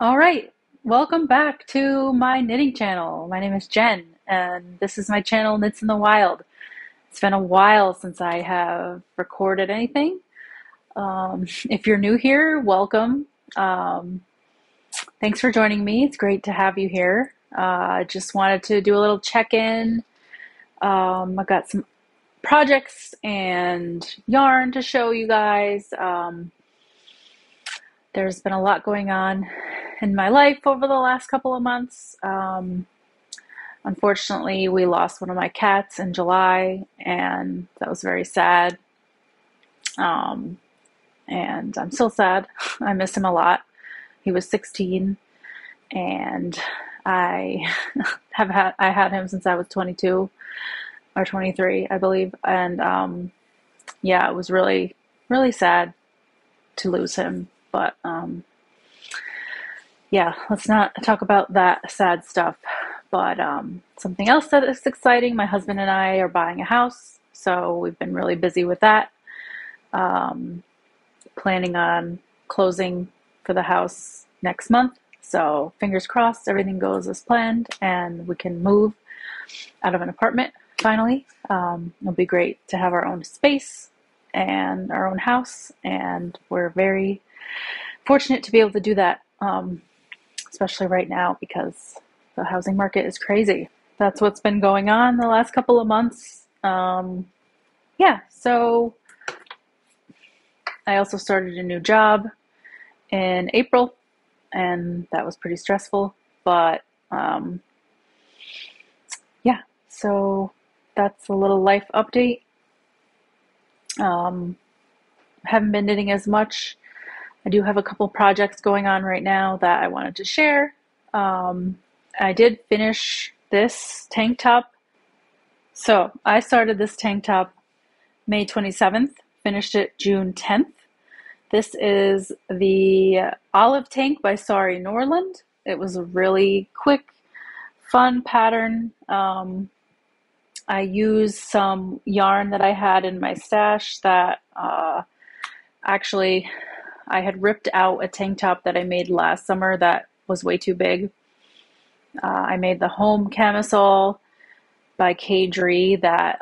All right, welcome back to my knitting channel. My name is Jen, and this is my channel, Knits in the Wild. It's been a while since I have recorded anything. If you're new here, welcome. Um, Thanks for joining me. It's great to have you here. I just wanted to do a little check-in. I've got some projects and yarn to show you guys. There's been a lot going on in my life over the last couple of months. Unfortunately, we lost one of my cats in July, and that was very sad. Um, and I'm still sad. I miss him a lot. He was 16, and I I had him since I was 22 or 23, I believe. And yeah, it was really sad to lose him. But yeah, let's not talk about that sad stuff. But something else that is exciting, my husband and I are buying a house, so we've been really busy with that. Um, Planning on closing for the house next month. So fingers crossed, everything goes as planned, and we can move out of an apartment finally. It'll be great to have our own space and our own house, and we're very fortunate to be able to do that, especially right now because the housing market is crazy. That's what's been going on the last couple of months. Yeah, so I also started a new job in April, and that was pretty stressful. But yeah, so that's a little life update. Haven't been knitting as much. I do have a couple projects going on right now that I wanted to share. I did finish this tank top. So I started this tank top May 27th, finished it June 10th. This is the Olive Tank by Sari Nordlund. It was a really quick, fun pattern. I used some yarn that I had in my stash that actually I had ripped out a tank top that I made last summer that was way too big. I made the home camisole by Kadri that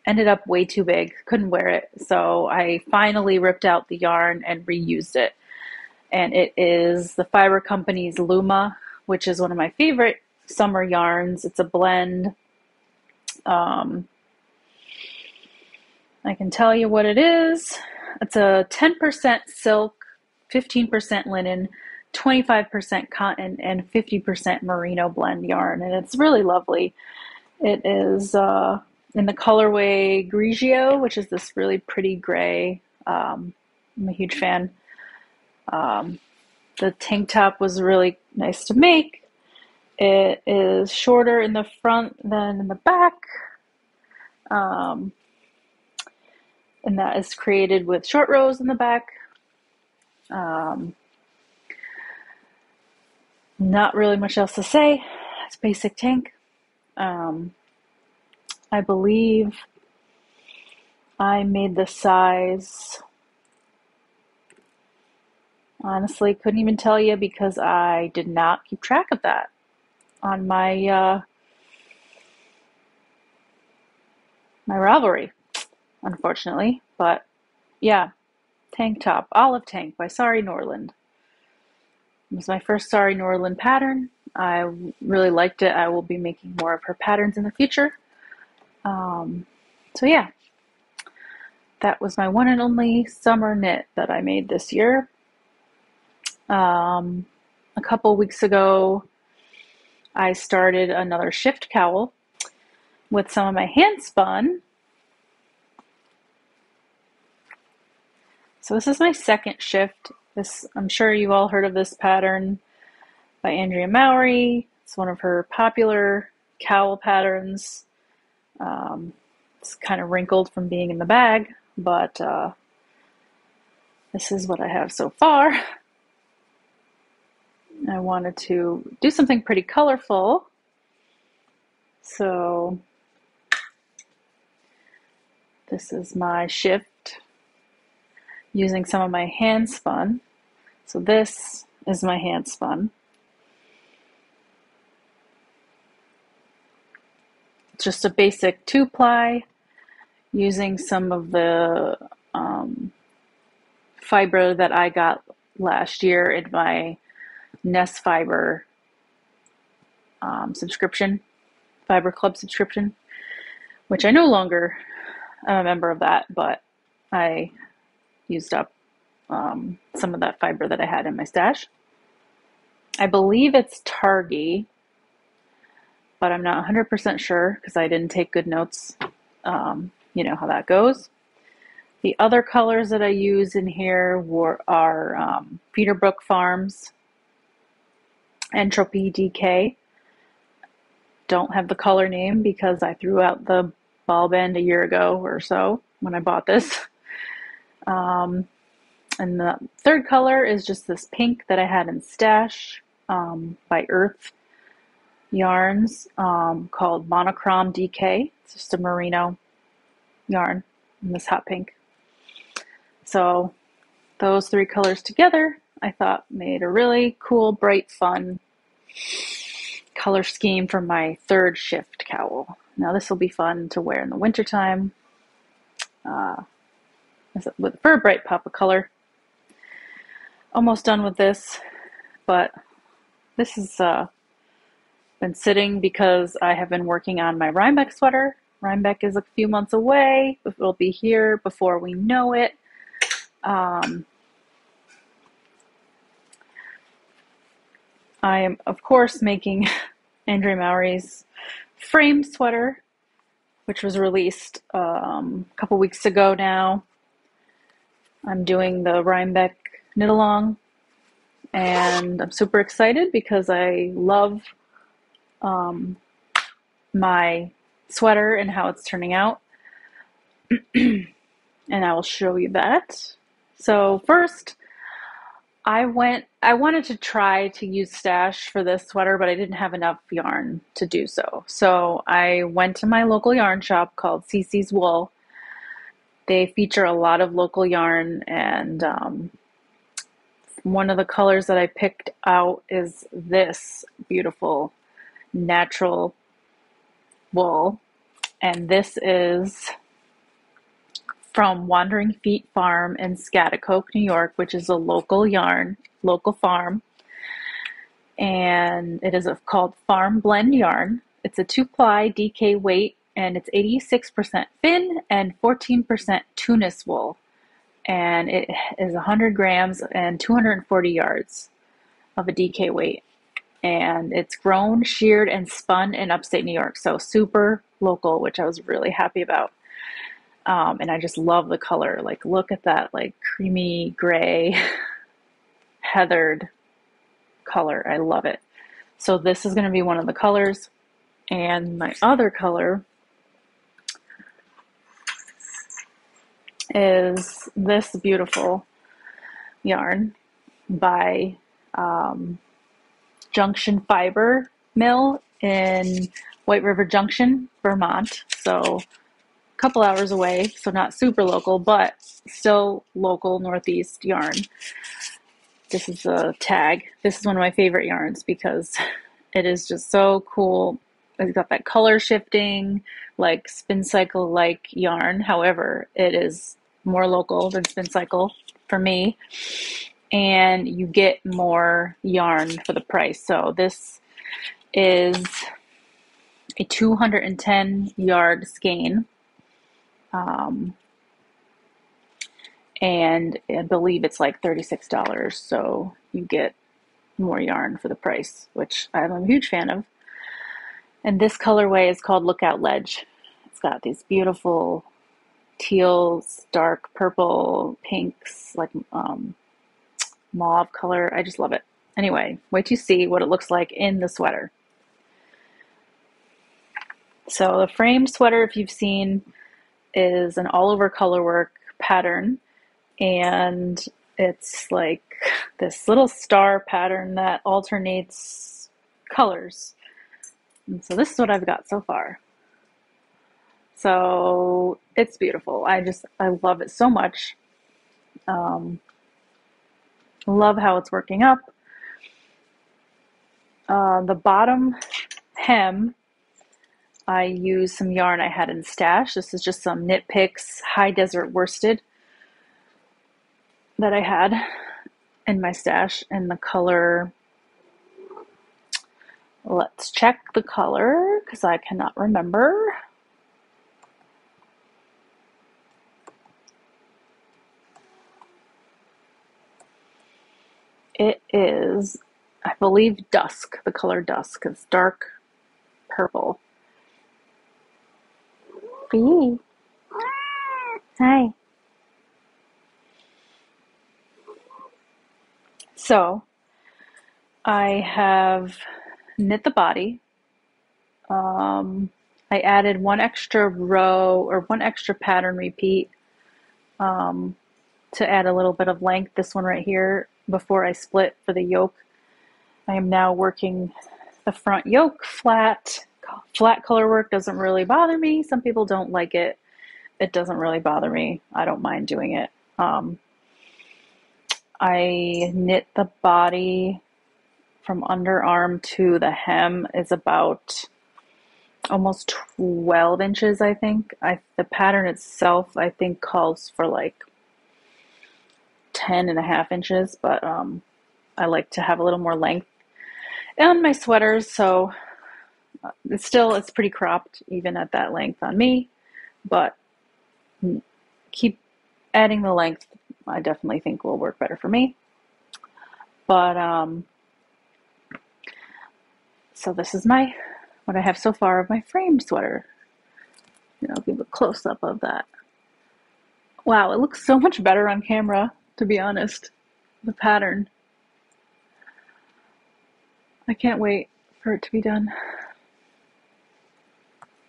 ended up way too big. Couldn't wear it. So I finally ripped out the yarn and reused it. And it is the Fiber Company's Luma, which is one of my favorite summer yarns. It's a blend. I can tell you what it is. It's a 10% silk, 15% linen, 25% cotton, and 50% merino blend yarn. And it's really lovely. It is in the colorway Grigio, which is this really pretty gray. I'm a huge fan. The tank top was really nice to make. It is shorter in the front than in the back. And that is created with short rows in the back. Not really much else to say. It's basic tank. I believe I made the size. Honestly, couldn't even tell you because I did not keep track of that on my my Ravelry, unfortunately. But yeah, tank top, olive tank by Sari Nordlund. It was my first Sari Nordlund pattern. I really liked it. I will be making more of her patterns in the future. So yeah, that was my one and only summer knit that I made this year. A couple weeks ago, I started another shift cowl with some of my hand spun. So this is my second shift. This, I'm sure you've all heard of this pattern by Andrea Mowry. It's one of her popular cowl patterns. It's kind of wrinkled from being in the bag, but this is what I have so far. I wanted to do something pretty colorful. So this is my shift using some of my hand spun. So this is my hand spun. It's just a basic 2-ply using some of the fiber that I got last year in my Nest Fiber subscription, Fiber Club subscription, which I no longer am a member of that, but I used up some of that fiber that I had in my stash. I believe it's Targi, but I'm not 100% sure because I didn't take good notes. You know how that goes. The other colors that I use in here are Feederbrook Farms, Entropy DK. Don't have the color name because I threw out the ball bend a year ago or so when I bought this. And the third color is just this pink that I had in stash by Urth yarns called Monokrom DK. It's just a merino yarn in this hot pink. So those three colors together, I thought made a really cool, bright, fun color scheme for my third shift cowl. Now this will be fun to wear in the wintertime for a bright pop of color. Almost done with this, but this has been sitting because I have been working on my RHINEBECK sweater. RHINEBECK is a few months away. It'll be here before we know it. I am, of course, making Andrea Mowry's frame sweater, which was released a couple weeks ago now. I'm doing the RHINEBECK knit along, and I'm super excited because I love my sweater and how it's turning out. And I will show you that. So first, I wanted to try to use stash for this sweater, but I didn't have enough yarn to do so. So I went to my local yarn shop called CC's Wool. They feature a lot of local yarn, and one of the colors that I picked out is this beautiful natural wool. And this is from Wandering Feet Farm in Scotticoke, New York, which is a local yarn, local farm. And it is called Farm Blend Yarn. It's a 2-ply DK weight, and it's 86% fin and 14% tunis wool. And it is 100 grams and 240 yards of a DK weight. And it's grown, sheared, and spun in upstate New York. So super local, which I was really happy about. And I just love the color. Like, look at that, like, creamy gray, heathered color. I love it. So this is going to be one of the colors. And my other color is this beautiful yarn by Junction Fiber Mill in White River Junction, Vermont. So couple hours away, so not super local, but still local Northeast yarn. This is a tag. This is one of my favorite yarns because it is just so cool. It's got that color shifting, like spin cycle like yarn. However, it is more local than spin cycle for me, and you get more yarn for the price. So this is a 210 yard skein. And I believe it's like $36, so you get more yarn for the price, which I'm a huge fan of. And this colorway is called Lookout Ledge. It's got these beautiful teals, dark purple, pinks, like mauve color. I just love it. Anyway, wait till you see what it looks like in the sweater. So the framed sweater, if you've seen, is an all-over colorwork pattern, and it's like this little star pattern that alternates colors. And so this is what I've got so far. So it's beautiful. I love it so much. Love how it's working up. The bottom hem, I used some yarn I had in stash. This is just some Knit Picks High Desert Worsted that I had in my stash in the color. Let's check the color because I cannot remember. It is, I believe, Dusk. The color Dusk. It's dark purple. Bee. Hi. So I have knit the body. I added one extra row or one extra pattern repeat to add a little bit of length. This one right here before I split for the yoke. I am now working the front yoke flat. Flat color work doesn't really bother me. Some people don't like it. It doesn't really bother me. I don't mind doing it. I knit the body from underarm to the hem is about almost 12 inches, I think. The pattern itself, I think, calls for like 10.5 inches, but I like to have a little more length on my sweaters, so it's pretty cropped even at that length on me, but keep adding the length. I definitely think will work better for me. But so this is what I have so far of my frame sweater. I'll give a close up of that. Wow, it looks so much better on camera, to be honest. The pattern. I can't wait for it to be done.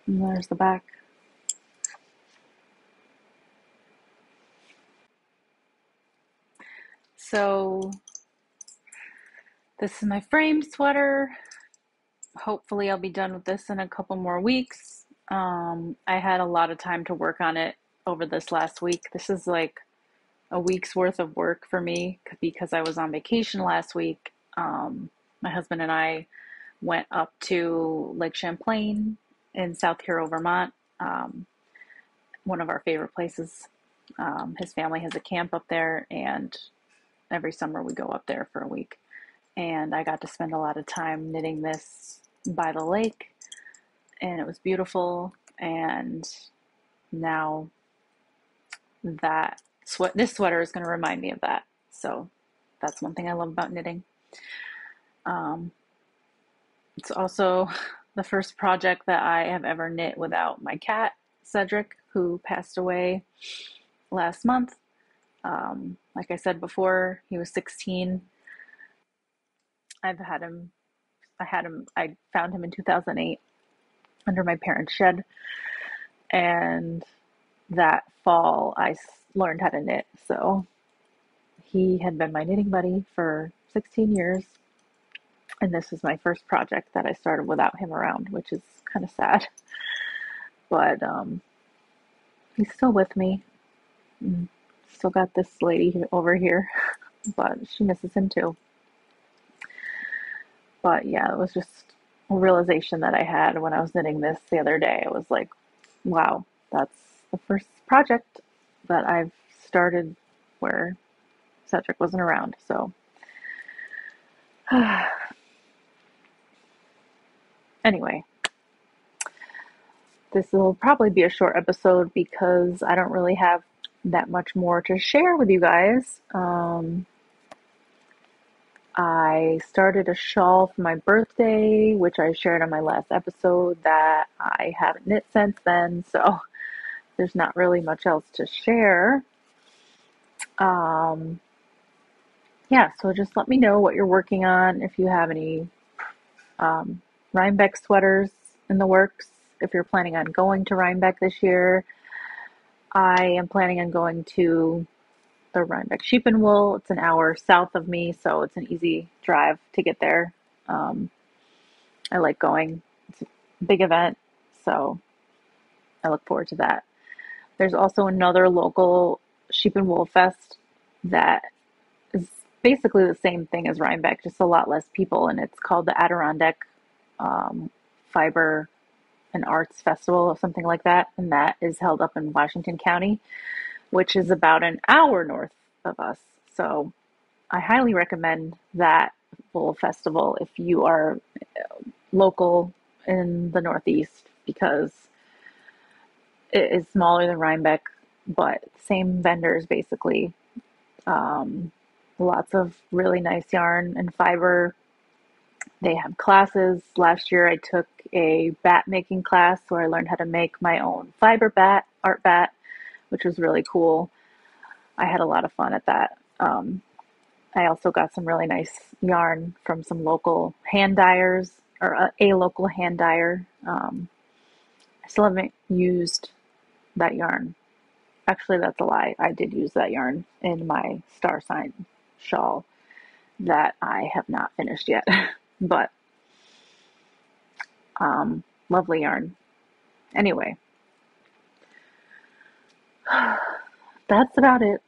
And there's the back. So this is my frame sweater. Hopefully I'll be done with this in a couple more weeks. I had a lot of time to work on it over this last week. This is like a week's worth of work for me because I was on vacation last week. My husband and I went up to Lake Champlain in South Hero, Vermont, one of our favorite places. His family has a camp up there, and every summer we go up there for a week. And I got to spend a lot of time knitting this by the lake, and it was beautiful. And now this sweater is going to remind me of that. So that's one thing I love about knitting. It's also the first project that I have ever knit without my cat, Cedric, who passed away last month. Like I said before, he was 16. I found him in 2008 under my parents' shed. And that fall, I learned how to knit. So he had been my knitting buddy for 16 years. And this is my first project that I started without him around, which is kind of sad. But he's still with me. Still got this lady over here, but she misses him too. But yeah, it was just a realization that I had when I was knitting this the other day. It was like, wow, that's the first project that I've started where Cedric wasn't around. So anyway, this will probably be a short episode because I don't really have that much more to share with you guys. I started a shawl for my birthday, which I shared on my last episode, that I haven't knit since then, so there's not really much else to share. Yeah, so just let me know what you're working on, if you have any RHINEBECK sweaters in the works, if you're planning on going to RHINEBECK this year. I am planning on going to the RHINEBECK Sheep and Wool. It's an hour south of me, so it's an easy drive to get there. I like going. It's a big event, so I look forward to that. There's also another local Sheep and Wool Fest that is basically the same thing as Rhinebeck, just a lot less people, and it's called the Adirondack um, Fiber and Arts Festival or something like that, and that is held up in Washington County, which is about an hour north of us. So I highly recommend that full festival if you are local in the Northeast because it is smaller than Rhinebeck, but same vendors basically. Um, Lots of really nice yarn and fiber. They have classes. Last year I took a bat making class where I learned how to make my own fiber bat, art bat, which was really cool. I had a lot of fun at that. I also got some really nice yarn from some local hand dyers or a local hand dyer. I still haven't used that yarn. Actually, that's a lie. I did use that yarn in my star sign shawl that I have not finished yet. But lovely yarn. Anyway, that's about it.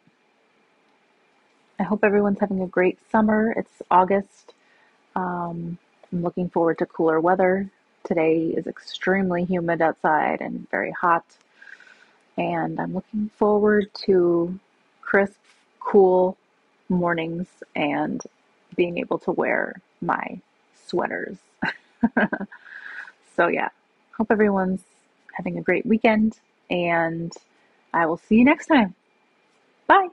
I hope everyone's having a great summer. It's August. I'm looking forward to cooler weather. Today is extremely humid outside and very hot. And I'm looking forward to crisp, cool mornings and being able to wear my sweaters. So, yeah, hope everyone's having a great weekend, and I will see you next time. Bye.